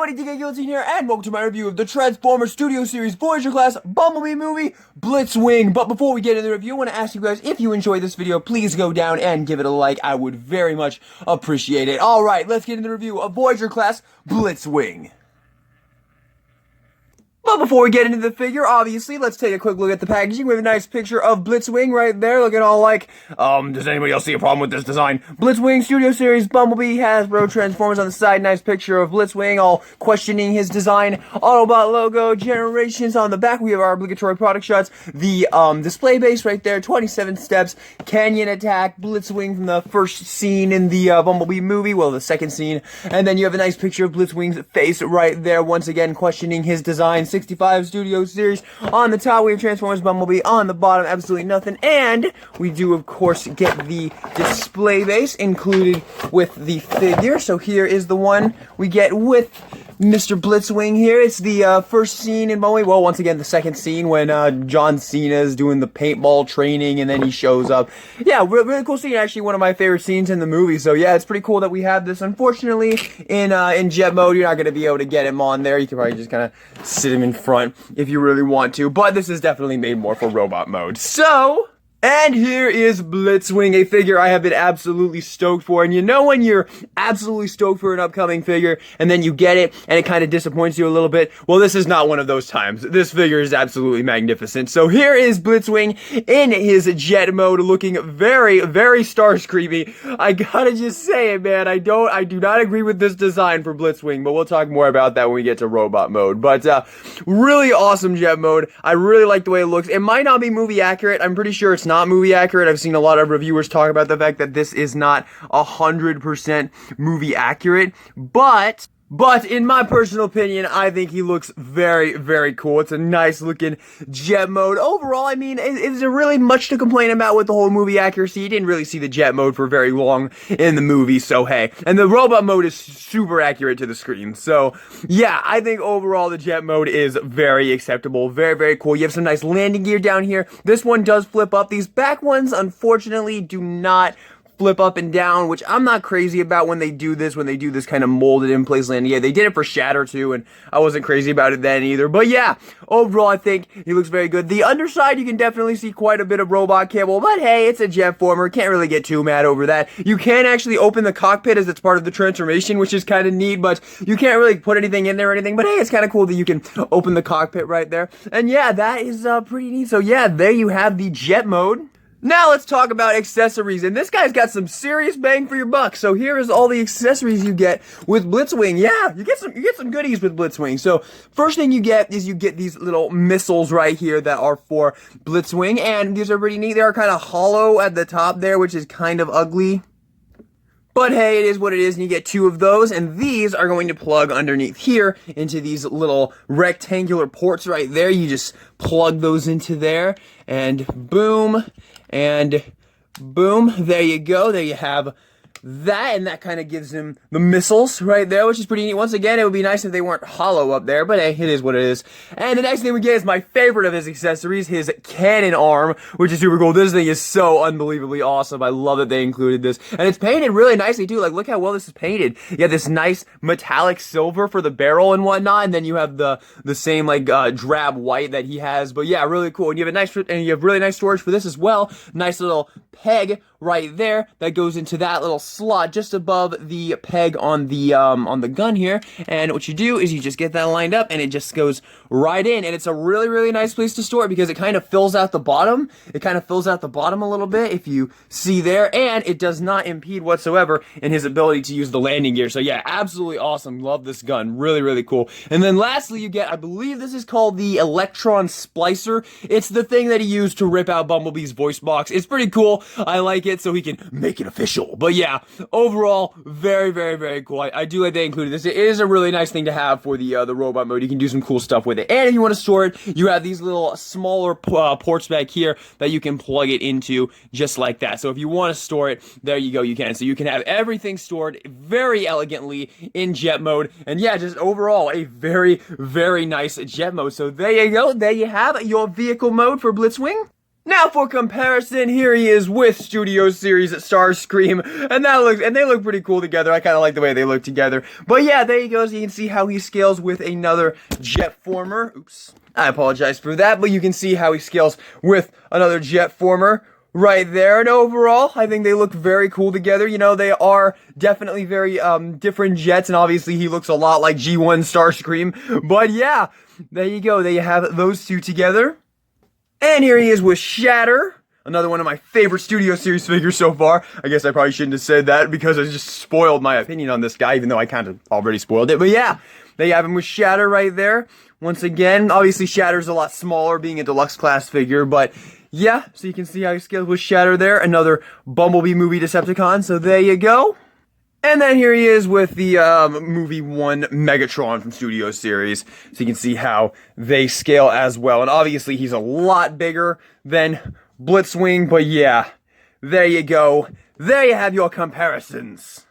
everybody, DK Guillotine here, and welcome to my review of the Transformers Studio Series Voyager class Bumblebee movie, Blitzwing. But before we get into the review, I want to ask you guys, if you enjoyed this video, please go down and give it a like. I would very much appreciate it. Alright, let's get into the review of Voyager class Blitzwing. But before we get into the figure, obviously, let's take a quick look at the packaging. We have a nice picture of Blitzwing right there, looking all like, does anybody else see a problem with this design? Blitzwing, Studio Series, Bumblebee, Hasbro, Transformers on the side, nice picture of Blitzwing, all questioning his design, Autobot logo, Generations on the back. We have our obligatory product shots, the, display base right there, 27 steps, Canyon attack, Blitzwing from the first scene in the, Bumblebee movie, well, the second scene, and then you have a nice picture of Blitzwing's face right there, once again, questioning his design, 65 Studio Series. On the top, we have Transformers Bumblebee. On the bottom, absolutely nothing. And we do, of course, get the display base included with the figure. So here is the one we get with Mr. Blitzwing here. It's the first scene in Bumblebee. Well, once again, the second scene when John Cena is doing the paintball training and then he shows up. Yeah, really cool scene. Actually, one of my favorite scenes in the movie. So yeah, it's pretty cool that we have this. Unfortunately, in jet mode, you're not going to be able to get him on there. You can probably just kind of sit him in front if you really want to. But this is definitely made more for robot mode. So... and here is Blitzwing, a figure I have been absolutely stoked for. And you know when you're absolutely stoked for an upcoming figure, and then you get it, and it kind of disappoints you a little bit? Well, this is not one of those times. This figure is absolutely magnificent. So here is Blitzwing in his jet mode, looking very, very Starscreamy. I gotta just say it, man. I do not agree with this design for Blitzwing, but we'll talk more about that when we get to robot mode. But, really awesome jet mode. I really like the way it looks. It might not be movie accurate. I'm pretty sure it's not movie accurate. I've seen a lot of reviewers talk about the fact that this is not 100% movie accurate, but in my personal opinion, I think he looks very, very cool. It's a nice looking jet mode. Overall, I mean, is there really much to complain about with the whole movie accuracy? You didn't really see the jet mode for very long in the movie, so hey. And the robot mode is super accurate to the screen. So yeah, I think overall the jet mode is very acceptable. Very, very cool. You have some nice landing gear down here. This one does flip up. These back ones, unfortunately, do not flip up and down, which I'm not crazy about when they do this kind of molded in place landing. Yeah, they did it for Shatter too, and I wasn't crazy about it then either. But yeah, overall, I think he looks very good. The underside, you can definitely see quite a bit of robot cable, but hey, it's a jet former. Can't really get too mad over that. You can actually open the cockpit as it's part of the transformation, which is kind of neat, but you can't really put anything in there or anything. But hey, it's kind of cool that you can open the cockpit right there. And yeah, that is pretty neat. So yeah, there you have the jet mode. Now let's talk about accessories, and this guy's got some serious bang for your buck. So here is all the accessories you get with Blitzwing. Yeah, you get some goodies with Blitzwing. So first thing you get is you get these little missiles right here that are for Blitzwing, and these are pretty neat. They are kind of hollow at the top there, which is kind of ugly. But hey, it is what it is, and you get two of those, and these are going to plug underneath here into these little rectangular ports right there. You just plug those into there, and boom, there you go. There you have that, and that kind of gives him the missiles right there, which is pretty neat. Once again, it would be nice if they weren't hollow up there, but hey, it is what it is. And the next thing we get is my favorite of his accessories, his cannon arm, which is super cool. This thing is so unbelievably awesome. I love that they included this, and it's painted really nicely too. Like, look how well this is painted. You have this nice metallic silver for the barrel and whatnot, and then you have the same like drab white that he has. But yeah, really cool. And you have really nice storage for this as well. Nice little peg right there that goes into that little slot just above the peg on the gun here. And what you do is you just get that lined up, and it just goes right in. And it's a really, really nice place to store it because it kind of fills out the bottom. It kind of fills out the bottom a little bit, if you see there, and it does not impede whatsoever in his ability to use the landing gear. So yeah, absolutely awesome. Love this gun. Really, really cool. And then lastly, you get, I believe this is called the Electron Splicer. It's the thing that he used to rip out Bumblebee's voice box. It's pretty cool. I like it, so he can make it official. But yeah, overall, very, very, very cool. I do like they included this. It is a really nice thing to have for the robot mode. You can do some cool stuff with it. And if you want to store it, you have these little smaller ports back here that you can plug it into just like that. So if you want to store it, there you go, you can. So you can have everything stored very elegantly in jet mode. And yeah, just overall, a very, very nice jet mode. So there you go. There you have your vehicle mode for Blitzwing. Now for comparison, here he is with Studio Series Starscream, and they look pretty cool together. I kind of like the way they look together. But yeah, there you go. So you can see how he scales with another jet former. Oops, I apologize for that, but you can see how he scales with another jet former right there. And overall, I think they look very cool together. You know, they are definitely very different jets, and obviously he looks a lot like G1 Starscream. But yeah, there you go. There you have those two together. And here he is with Shatter, another one of my favorite Studio Series figures so far. I guess I probably shouldn't have said that because I just spoiled my opinion on this guy, even though I kind of already spoiled it. But yeah, they have him with Shatter right there. Once again, obviously Shatter's a lot smaller, being a deluxe class figure, but yeah, so you can see how he scales with Shatter there. Another Bumblebee movie Decepticon, so there you go. And then here he is with the movie 1 Megatron from Studio Series. So you can see how they scale as well. And obviously he's a lot bigger than Blitzwing. But yeah, there you go. There you have your comparisons.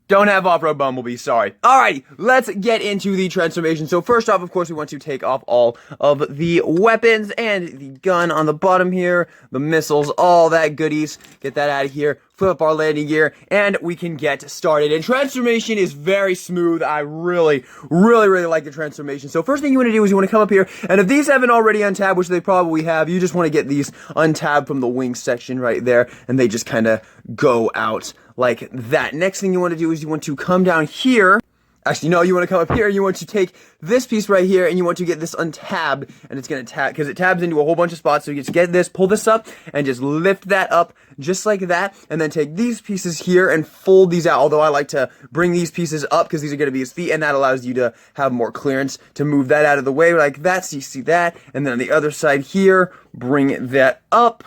Don't have Off-Road Bumblebee, sorry. Alrighty, let's get into the transformation. So first off, of course, we want to take off all of the weapons and the gun on the bottom here, the missiles, all that goodies. Get that out of here, flip up our landing gear, and we can get started. And transformation is very smooth. I really like the transformation. So first thing you want to do is you want to come up here, and if these haven't already untabbed, which they probably have, you just want to get these untabbed from the wing section right there, and they just kind of go out like that. Next thing you want to do is you want to come down here. Actually, no, you want to come up here, you want to take this piece right here, and you want to get this untabbed, and it's going to tab, because it tabs into a whole bunch of spots, so you just get this, pull this up, and just lift that up, just like that, and then take these pieces here and fold these out, although I like to bring these pieces up, because these are going to be his feet, and that allows you to have more clearance to move that out of the way, like that, so you see that, and then on the other side here, bring that up,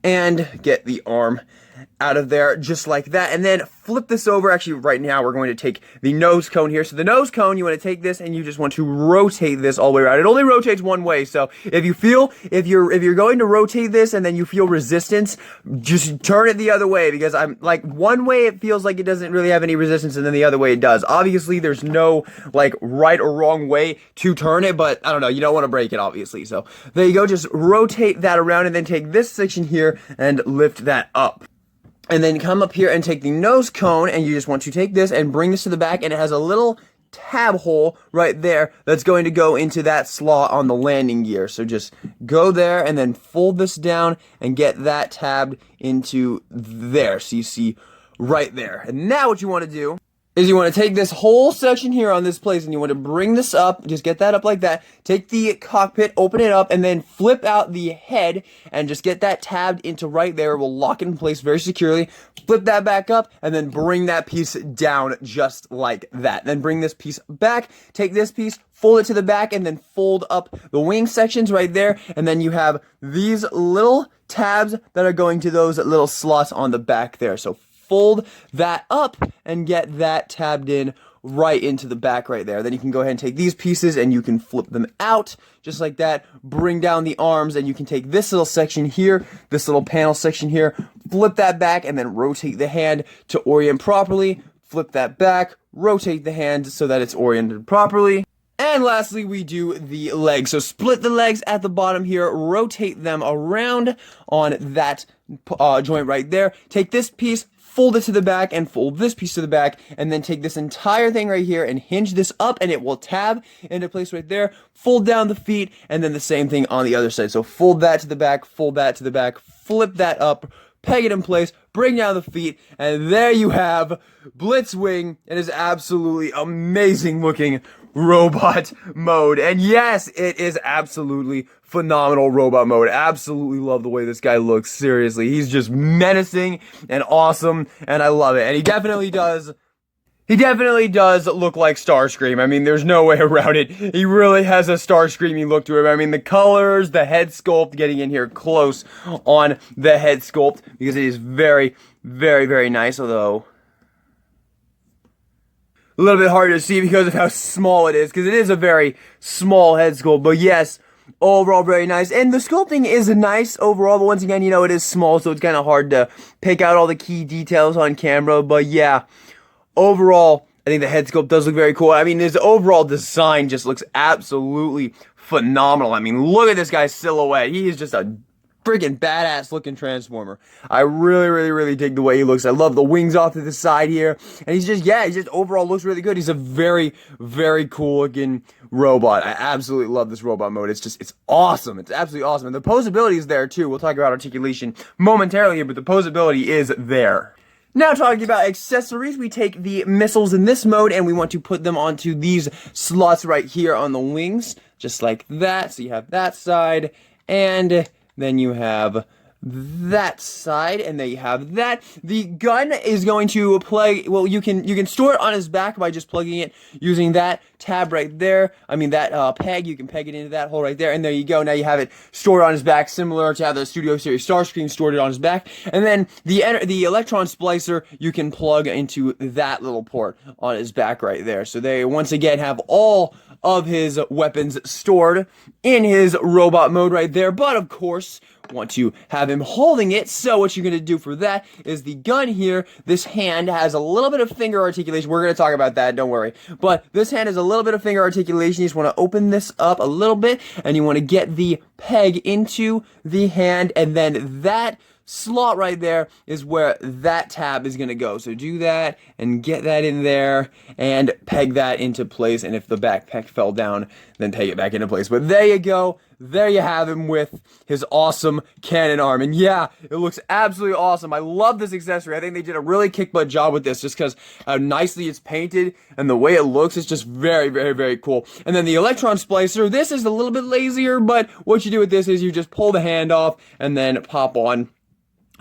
and get the arm out of there just like that, and then flip this over. Actually, right now we're going to take the nose cone here. So the nose cone, you want to take this and you just want to rotate this all the way around. It only rotates one way, so if you're going to rotate this and then you feel resistance, just turn it the other way, because I'm like, one way it feels like it doesn't really have any resistance, and then the other way it does. Obviously there's no like right or wrong way to turn it, but I don't know, you don't want to break it obviously. So there you go, just rotate that around and then take this section here and lift that up. And then come up here and take the nose cone, and you just want to take this and bring this to the back, and it has a little tab hole right there that's going to go into that slot on the landing gear. So just go there and then fold this down and get that tabbed into there. So you see right there. And now what you want to do is you want to take this whole section here on this place, and you want to bring this up, just get that up like that, take the cockpit, open it up, and then flip out the head, and just get that tabbed into right there. We'll lock it in place very securely, flip that back up, and then bring that piece down just like that. Then bring this piece back, take this piece, fold it to the back, and then fold up the wing sections right there, and then you have these little tabs that are going to those little slots on the back there. So fold that up and get that tabbed in right into the back right there. Then you can go ahead and take these pieces and you can flip them out just like that, bring down the arms, and you can take this little section here, this little panel section here, flip that back, and then rotate the hand to orient properly, flip that back, rotate the hand so that it's oriented properly. And lastly, we do the legs. So split the legs at the bottom here, rotate them around on that joint right there. Take this piece, fold it to the back, and fold this piece to the back, and then take this entire thing right here and hinge this up, and it will tab into place right there. Fold down the feet, and then the same thing on the other side. So fold that to the back, fold that to the back, flip that up, peg it in place, bring down the feet, and there you have Blitzwing. It is absolutely amazing looking robot mode. And yes, it is absolutely phenomenal robot mode. Absolutely love the way this guy looks. Seriously, he's just menacing and awesome, and I love it. And he definitely does look like Starscream. I mean, there's no way around it. He really has a Starscreamy look to him. I mean, the colors, the head sculpt, getting in here close on the head sculpt, because it is very, very nice, although a little bit harder to see because of how small it is, because it is a very small head sculpt. But yes, overall very nice, and the sculpting is nice overall, but once again, you know, it is small, so it's kind of hard to pick out all the key details on camera. But yeah, overall, I think the head sculpt does look very cool. I mean, his overall design just looks absolutely phenomenal. I mean, look at this guy's silhouette. He is just a freaking badass looking Transformer. I really dig the way he looks. I love the wings off to the side here. And he's just overall looks really good. He's a very cool looking robot. I absolutely love this robot mode. It's awesome. It's absolutely awesome. And the posability is there too. We'll talk about articulation momentarily here, but the posability is there. Now talking about accessories, we take the missiles in this mode and we want to put them onto these slots right here on the wings, just like that. So you have that side, and then you have that side, and there you have that. The gun is going to plug, well, you can store it on his back by just plugging it using that tab right there. I mean, that peg, you can peg it into that hole right there, and there you go. Now you have it stored on his back, similar to how the Studio Series Starscream stored it on his back. And then the electron splicer, you can plug into that little port on his back right there. So they once again have all of his weapons stored in his robot mode right there. But of course, want to have him holding it, so what you're going to do for that is the gun here, this hand has a little bit of finger articulation. We're going to talk about that, don't worry. But this hand has a little bit of finger articulation. You just want to open this up a little bit, and you want to get the peg into the hand, and then that slot right there is where that tab is going to go. So do that and get that in there and peg that into place. And if the backpack fell down, then peg it back into place. But there you go. There you have him with his awesome cannon arm. And yeah, it looks absolutely awesome. I love this accessory. I think they did a really kick-butt job with this just because how nicely it's painted and the way it looks is just very cool. And then the electron splicer, this is a little bit lazier, but what you do with this is you just pull the hand off and then pop on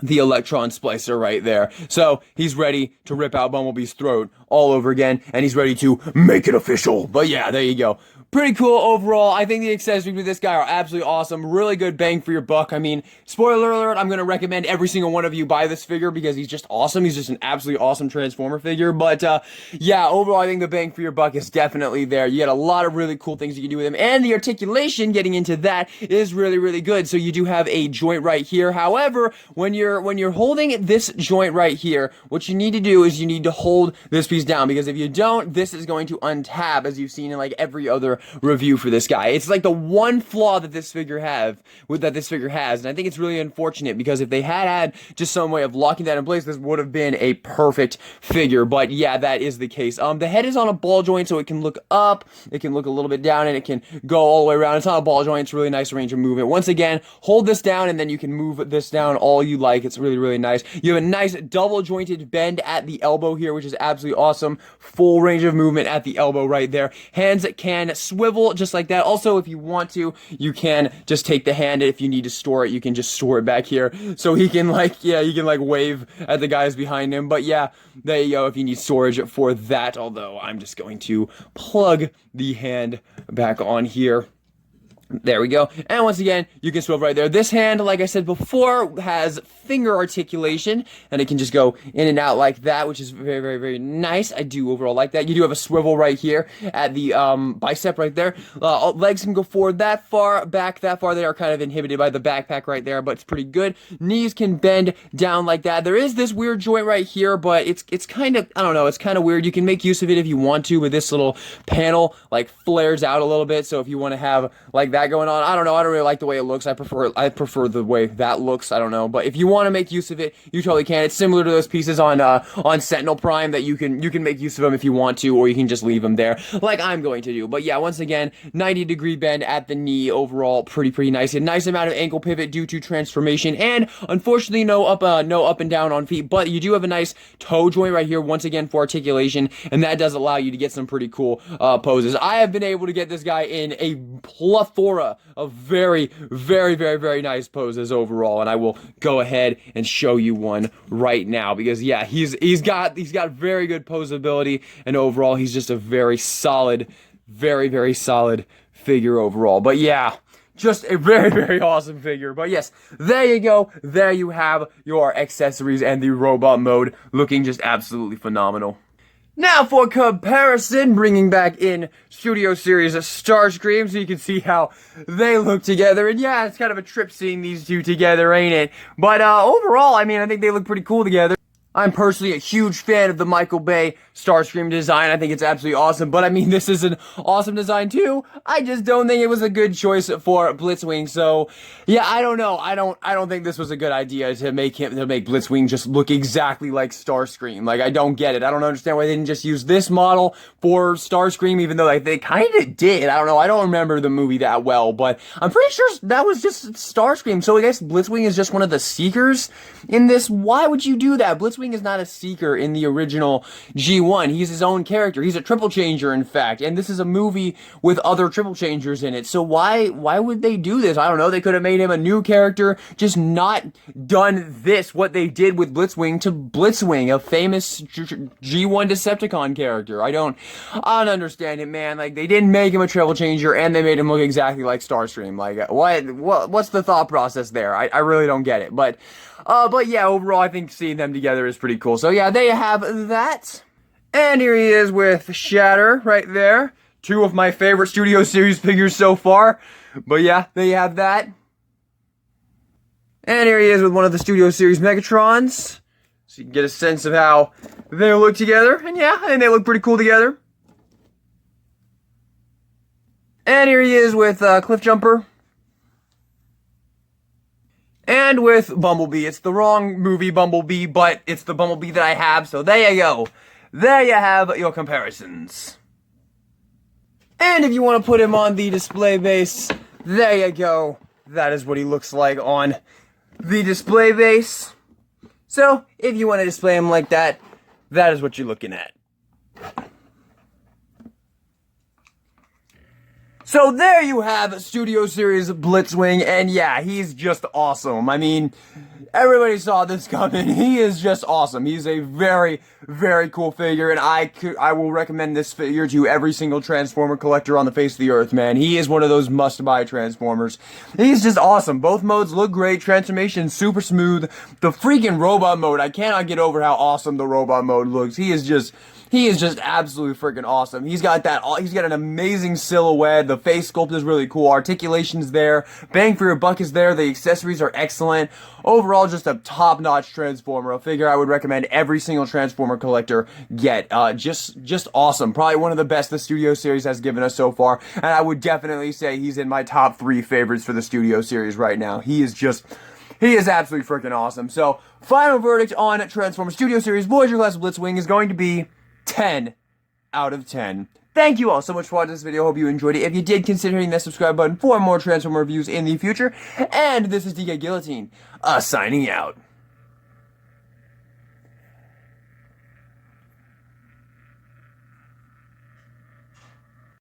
the electron splicer right there. So he's ready to rip out Bumblebee's throat all over again, and he's ready to make it official. But yeah, there you go. Pretty cool overall. I think the accessories with this guy are absolutely awesome. Really good bang for your buck. I mean, spoiler alert, I'm going to recommend every single one of you buy this figure because he's just awesome. He's just an absolutely awesome Transformer figure. But yeah, overall, I think the bang for your buck is definitely there. You get a lot of really cool things you can do with him. And the articulation, getting into that, is really good. So you do have a joint right here. However, when you're holding this joint right here, what you need to do is you need to hold this piece down, because if you don't, this is going to untab, as you've seen in like every other review for this guy. It's like the one flaw that this figure has, and I think it's really unfortunate, because if they had just some way of locking that in place, this would have been a perfect figure. But yeah, that is the case. The head is on a ball joint, so it can look up, it can look a little bit down, and it can go all the way around. It's on a ball joint. It's really nice range of movement. Once again, hold this down, and then you can move this down all you like. It's really nice. You have a nice double jointed bend at the elbow here, which is absolutely awesome. Full range of movement at the elbow right there. Hands can swivel just like that. Also, if you want to, you can just take the hand, and if you need to store it, you can just store it back here, so he can you can wave at the guys behind him. But yeah, there you go, if you need storage for that. Although I'm just going to plug the hand back on here. There we go. And once again, you can swivel right there. This hand, like I said before, has finger articulation, and it can just go in and out like that, which is very nice. I do overall like that. You do have a swivel right here at the bicep right there. Legs can go forward that far, back that far. They are kind of inhibited by the backpack right there, but it's pretty good. Knees can bend down like that. There is this weird joint right here, but it's kind of, I don't know, it's kind of weird. You can make use of it if you want to, but this little panel like flares out a little bit, so if you want to have like that going on, I don't know, I don't really like the way it looks. I prefer the way that looks. I don't know, but if you want to make use of it, you totally can. It's similar to those pieces on Sentinel Prime that you can make use of them if you want to, or you can just leave them there like I'm going to do. But yeah, once again, 90-degree bend at the knee. Overall, pretty nice. A nice amount of ankle pivot due to transformation, and unfortunately no up and down on feet, but you do have a nice toe joint right here, once again for articulation, and that does allow you to get some pretty cool poses. I have been able to get this guy in a plethora of very nice poses overall, and I will go ahead and show you one right now, because yeah, he's got very good posability, and overall he's just a very solid, very solid figure overall. But yeah, just a very awesome figure. But yes, there you go. There you have your accessories and the robot mode, looking just absolutely phenomenal. Now for comparison, bringing back in Studio Series Starscream, so you can see how they look together. And yeah, it's kind of a trip seeing these two together, ain't it? But overall, I mean, I think they look pretty cool together. I'm personally a huge fan of the Michael Bay Starscream design. I think it's absolutely awesome. But I mean, this is an awesome design too. I just don't think it was a good choice for Blitzwing. So, yeah, I don't know. I don't think this was a good idea to make Blitzwing just look exactly like Starscream. Like, I don't get it. I don't understand why they didn't just use this model for Starscream, even though like they kind of did. I don't know. I don't remember the movie that well, but I'm pretty sure that was just Starscream. So I guess Blitzwing is just one of the Seekers in this. Why would you do that? Blitzwing is not a Seeker in the original G1. He's his own character. He's a triple changer, in fact. And this is a movie with other triple changers in it. So why would they do this? I don't know. They could have made him a new character, just not done this, what they did with Blitzwing to Blitzwing, a famous G1 Decepticon character. I don't understand it, man. Like, they didn't make him a triple changer, and they made him look exactly like Starscream. Like, what's the thought process there? I really don't get it. But yeah, overall, I think seeing them together is pretty cool. So yeah, they have that. And here he is with Shatter right there. Two of my favorite Studio Series figures so far. But yeah, they have that. And here he is with one of the Studio Series Megatrons. So you can get a sense of how they look together. And yeah, I think they look pretty cool together. And here he is with Cliffjumper. And with Bumblebee. It's the wrong movie Bumblebee, but it's the Bumblebee that I have, so there you go. There you have your comparisons. And if you want to put him on the display base, there you go. That is what he looks like on the display base. So, if you want to display him like that, that is what you're looking at. So there you have Studio Series Blitzwing, and yeah, he's just awesome. I mean, everybody saw this coming. He is just awesome. He's a very, very cool figure, and I will recommend this figure to every single Transformer collector on the face of the earth, man. He is one of those must-buy Transformers. He's just awesome. Both modes look great. Transformation super smooth. The freaking robot mode, I cannot get over how awesome the robot mode looks. He is just absolutely freaking awesome. He's got an amazing silhouette. The face sculpt is really cool. Articulation's there. Bang for your buck is there. The accessories are excellent. Overall, just a top-notch Transformer. A figure I would recommend every single Transformer collector get. Just awesome. Probably one of the best the Studio Series has given us so far. And I would definitely say he's in my top 3 favorites for the Studio Series right now. He is absolutely freaking awesome. So, final verdict on Transformers Studio Series Voyager class Blitzwing is going to be 10 out of 10. Thank you all so much for watching this video. Hope you enjoyed it. If you did, consider hitting that subscribe button for more Transformer reviews in the future. And this is DK Guillotine, signing out.